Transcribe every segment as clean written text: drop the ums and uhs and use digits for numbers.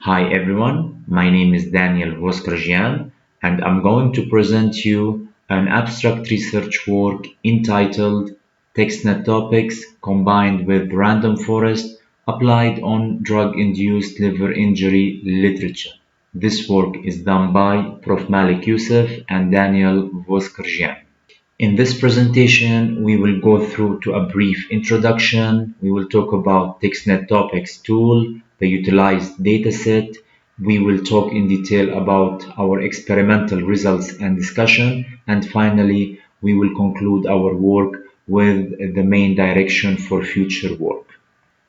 Hi everyone, my name is Daniel Voskarjian and I'm going to present you an abstract research work entitled TextNetTopics combined with random forest applied on drug-induced liver injury literature. This work is done by Prof. Malik Yousef and Daniel Voskarjian. In this presentation, we will go through to a brief introduction. We will talk about TextNetTopics tool, the utilized dataset. We will talk in detail about our experimental results and discussion. And finally, we will conclude our work with the main direction for future work.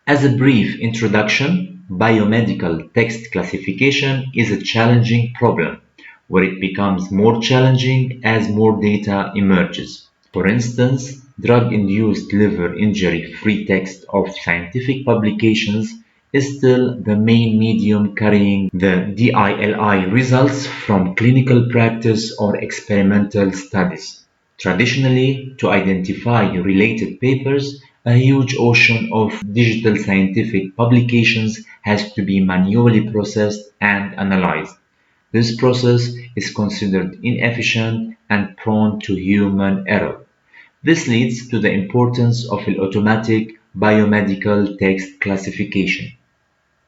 As a brief introduction, biomedical text classification is a challenging problem, where it becomes more challenging as more data emerges. For instance, drug-induced liver injury free text of scientific publications is still the main medium carrying the DILI results from clinical practice or experimental studies. Traditionally, to identify related papers, a huge ocean of digital scientific publications has to be manually processed and analyzed. This process is considered inefficient and prone to human error. This leads to the importance of an automatic biomedical text classification.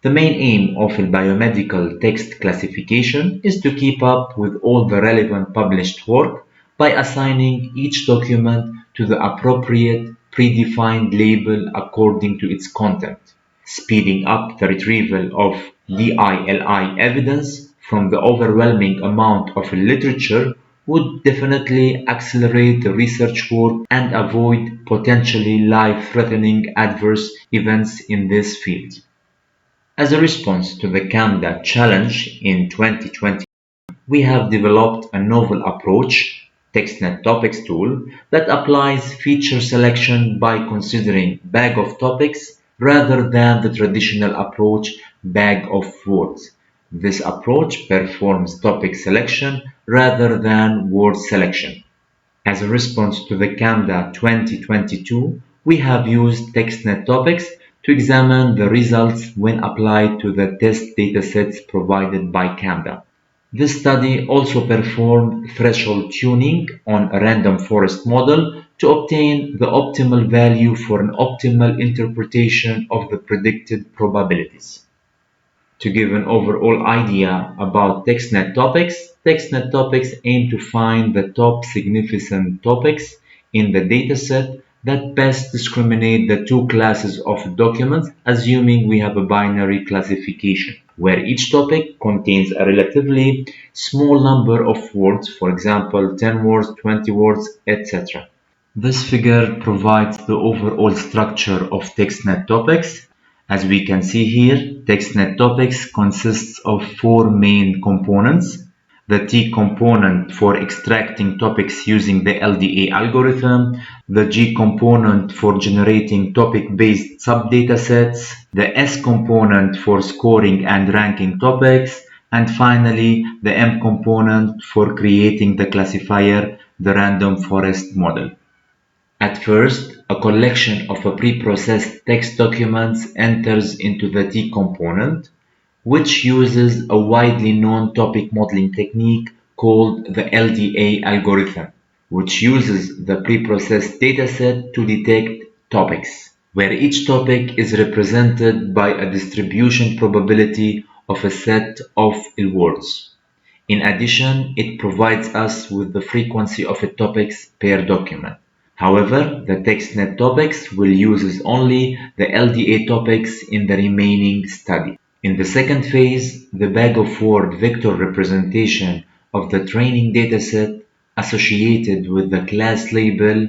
The main aim of a biomedical text classification is to keep up with all the relevant published work by assigning each document to the appropriate predefined label according to its content, speeding up the retrieval of DILI evidence from the overwhelming amount of literature would definitely accelerate the research work and avoid potentially life-threatening adverse events in this field. As a response to the CAMDA challenge in 2020, we have developed a novel approach, TextNetTopics tool, that applies feature selection by considering bag of topics rather than the traditional approach, bag of words. This approach performs topic selection rather than word selection. As a response to the CAMDA 2022, we have used TextNetTopics to examine the results when applied to the test datasets provided by CAMDA. This study also performed threshold tuning on a random forest model to obtain the optimal value for an optimal interpretation of the predicted probabilities. To give an overall idea about TextNetTopics aim to find the top significant topics in the dataset that best discriminate the two classes of documents, assuming we have a binary classification, where each topic contains a relatively small number of words, for example 10 words, 20 words, etc. This figure provides the overall structure of TextNetTopics. As we can see here, TextNetTopics consists of four main components. The T component for extracting topics using the LDA algorithm, the G component for generating topic-based subdatasets, the S component for scoring and ranking topics, and finally the M component for creating the classifier, the random forest model. At first, a collection of pre-processed text documents enters into the T component, which uses a widely known topic modeling technique called the LDA algorithm, which uses the pre-processed dataset to detect topics, where each topic is represented by a distribution probability of a set of words. In addition, it provides us with the frequency of topics per document. However, the TextNetTopics will use only the LDA topics in the remaining study. In the second phase, the bag of word vector representation of the training dataset associated with the class label,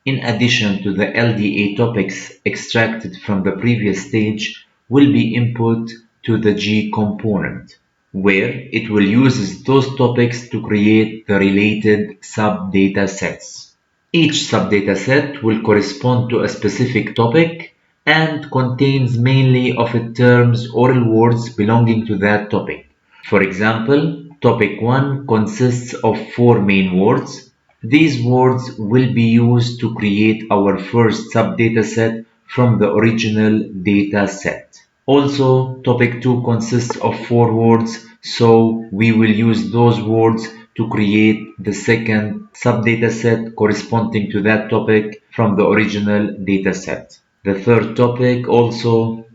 in addition to the LDA topics extracted from the previous stage, will be input to the G component, where it will use those topics to create the related subdatasets. Each subdataset will correspond to a specific topic and contains mainly of terms or words belonging to that topic. For example, topic 1 consists of 4 main words. These words will be used to create our first subdataset from the original dataset. Also, topic 2 consists of 4 words, so we will use those words to create the second subdataset corresponding to that topic from the original dataset. The third topic also,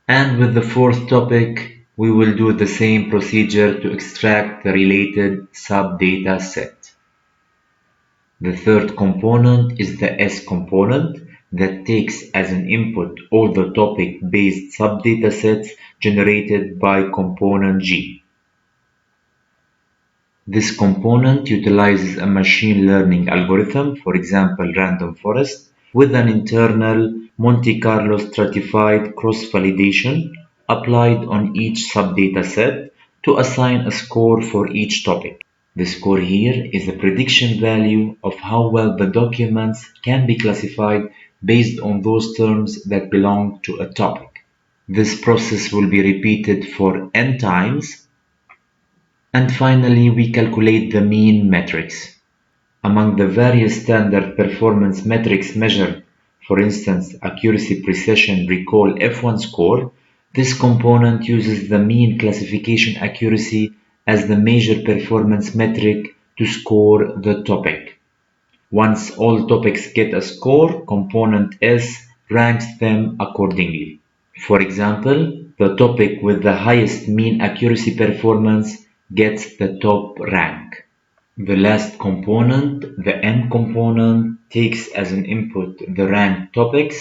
and with the fourth topic, we will do the same procedure to extract the related subdataset. The third component is the S component that takes as an input all the topic-based subdatasets generated by component G. This component utilizes a machine learning algorithm, for example random forest, with an internal Monte Carlo stratified cross-validation applied on each subdataset to assign a score for each topic. The score here is a prediction value of how well the documents can be classified based on those terms that belong to a topic. This process will be repeated for n times. And finally, we calculate the mean metrics. Among the various standard performance metrics measured, for instance, accuracy, precision, recall, F1 score, this component uses the mean classification accuracy as the major performance metric to score the topic. Once all topics get a score, component S ranks them accordingly. For example, the topic with the highest mean accuracy performance gets the top rank. The last component, the M component, takes as an input the ranked topics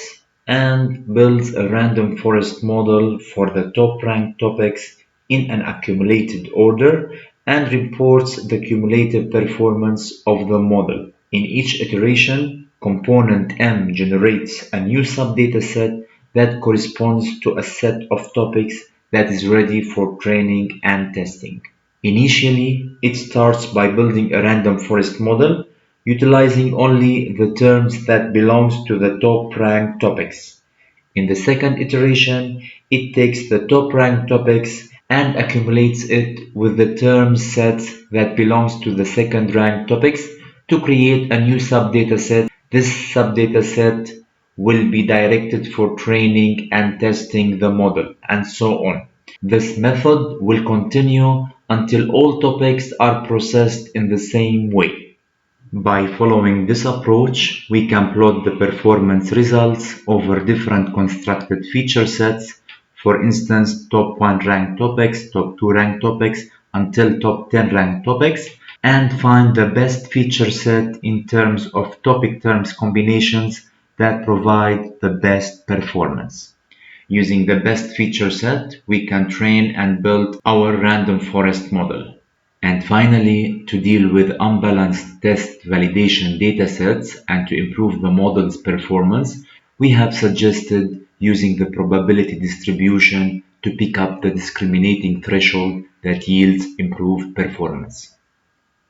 and builds a random forest model for the top ranked topics in an accumulated order and reports the cumulative performance of the model. In each iteration, component M generates a new subdataset that corresponds to a set of topics that is ready for training and testing. Initially, it starts by building a random forest model, utilizing only the terms that belongs to the top-ranked topics. In the second iteration, it takes the top-ranked topics and accumulates it with the term sets that belongs to the second-ranked topics to create a new subdataset. This subdataset will be directed for training and testing the model, and so on. This method will continue until all topics are processed in the same way. By following this approach, we can plot the performance results over different constructed feature sets, for instance, top 1 ranked topics, top 2 ranked topics, until top 10 ranked topics, and find the best feature set in terms of topic terms combinations that provide the best performance. Using the best feature set, we can train and build our random forest model. And finally, to deal with unbalanced test validation datasets and to improve the model's performance, we have suggested using the probability distribution to pick up the discriminating threshold that yields improved performance.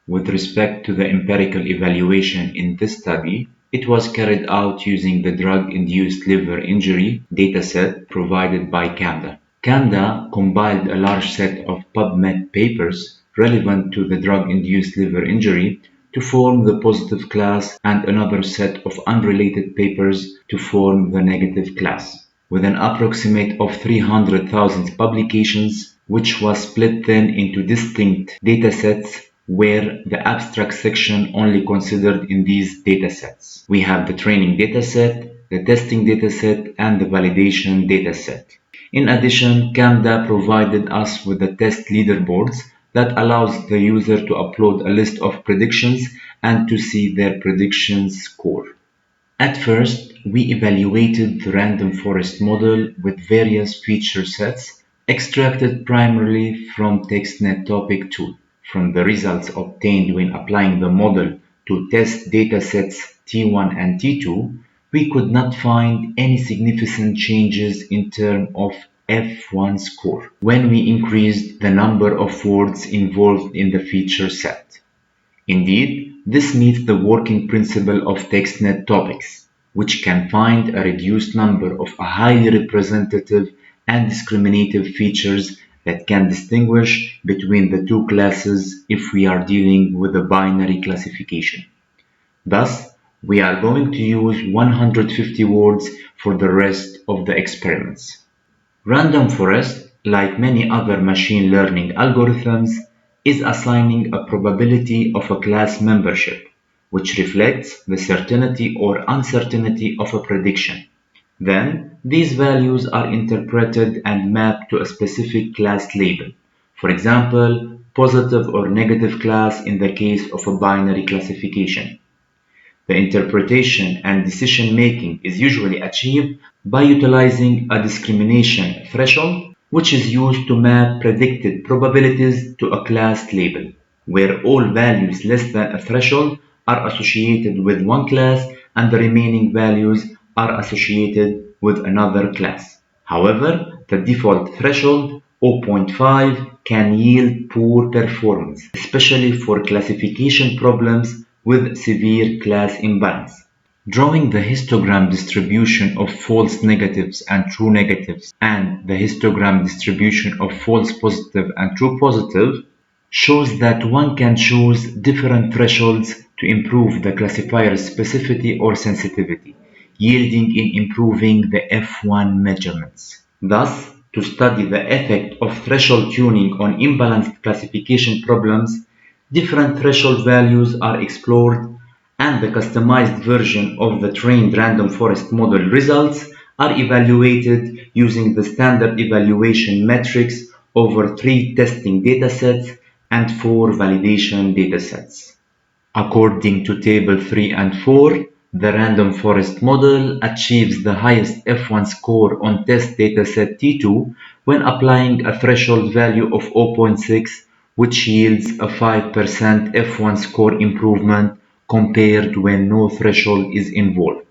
With respect to the empirical evaluation in this study, it was carried out using the drug-induced liver injury dataset provided by CAMDA. CAMDA compiled a large set of PubMed papers relevant to the drug-induced liver injury to form the positive class and another set of unrelated papers to form the negative class. With an approximate of 300,000 publications, which was split then into distinct datasets where the abstract section only considered in these datasets. We have the training dataset, the testing dataset, and the validation dataset. In addition, CAMDA provided us with the test leaderboards that allows the user to upload a list of predictions and to see their predictions score. At first, we evaluated the random forest model with various feature sets extracted primarily from TextNetTopics tool. From the results obtained when applying the model to test datasets T1 and T2, we could not find any significant changes in terms of F1 score when we increased the number of words involved in the feature set. Indeed, this meets the working principle of TextNetTopics, which can find a reduced number of highly representative and discriminative features that can distinguish between the two classes if we are dealing with a binary classification. Thus, We are going to use 150 words for the rest of the experiments. Random forest, like many other machine learning algorithms, is assigning a probability of a class membership, which reflects the certainty or uncertainty of a prediction. Then, these values are interpreted and mapped to a specific class label. For example, positive or negative class in the case of a binary classification. The interpretation and decision-making is usually achieved by utilizing a discrimination threshold, which is used to map predicted probabilities to a class label, where all values less than a threshold are associated with one class and the remaining values are associated with another class. However, the default threshold, 0.5, can yield poor performance, especially for classification problems with severe class imbalance. Drawing the histogram distribution of false negatives and true negatives and the histogram distribution of false positive and true positive shows that one can choose different thresholds to improve the classifier's specificity or sensitivity, yielding in improving the F1 measurements. Thus, to study the effect of threshold tuning on imbalanced classification problems, different threshold values are explored and the customized version of the trained random forest model results are evaluated using the standard evaluation metrics over 3 testing datasets and 4 validation datasets. According to Table 3 and 4, the random forest model achieves the highest F1 score on test dataset T2 when applying a threshold value of 0.6, which yields a 5% F1 score improvement compared when no threshold is involved.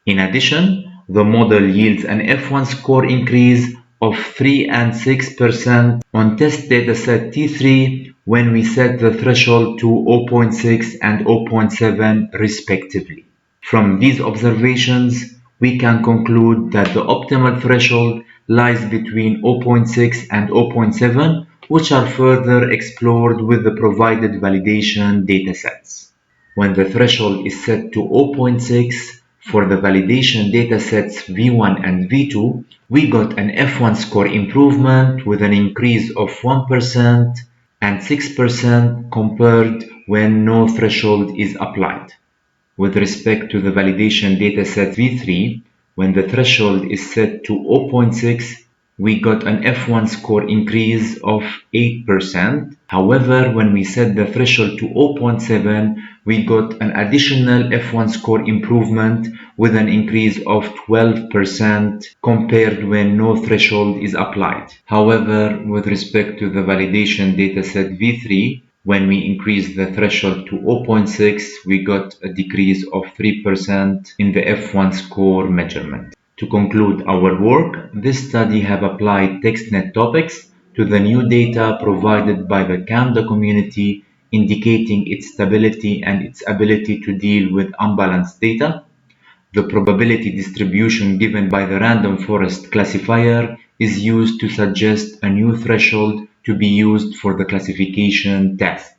In addition, the model yields an F1 score increase of 3 and 6% on test dataset T3 when we set the threshold to 0.6 and 0.7 respectively. From these observations, we can conclude that the optimal threshold lies between 0.6 and 0.7, which are further explored with the provided validation datasets. When the threshold is set to 0.6 for the validation datasets V1 and V2, we got an F1 score improvement with an increase of 1% and 6% compared when no threshold is applied. With respect to the validation dataset V3, when the threshold is set to 0.6, we got an F1 score increase of 8%. However, when we set the threshold to 0.7, we got an additional F1 score improvement with an increase of 12% compared when no threshold is applied. However, with respect to the validation dataset V3, when we increased the threshold to 0.6, we got a decrease of 3% in the F1 score measurement. To conclude our work, this study have applied TextNetTopics to the new data provided by the CAMDA community, indicating its stability and its ability to deal with unbalanced data. The probability distribution given by the random forest classifier is used to suggest a new threshold to be used for the classification task.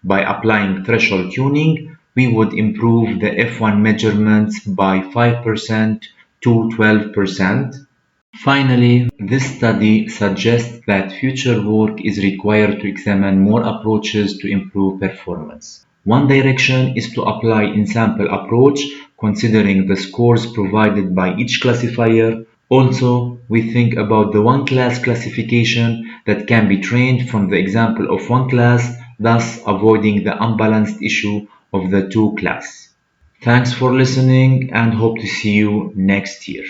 By applying threshold tuning, we would improve the F1 measurements by 5% to 12%. Finally, this study suggests that future work is required to examine more approaches to improve performance. One direction is to apply in-sample approach, considering the scores provided by each classifier. Also, we think about the one-class classification that can be trained from the example of one class, thus avoiding the unbalanced issue of the two class. Thanks for listening and hope to see you next year.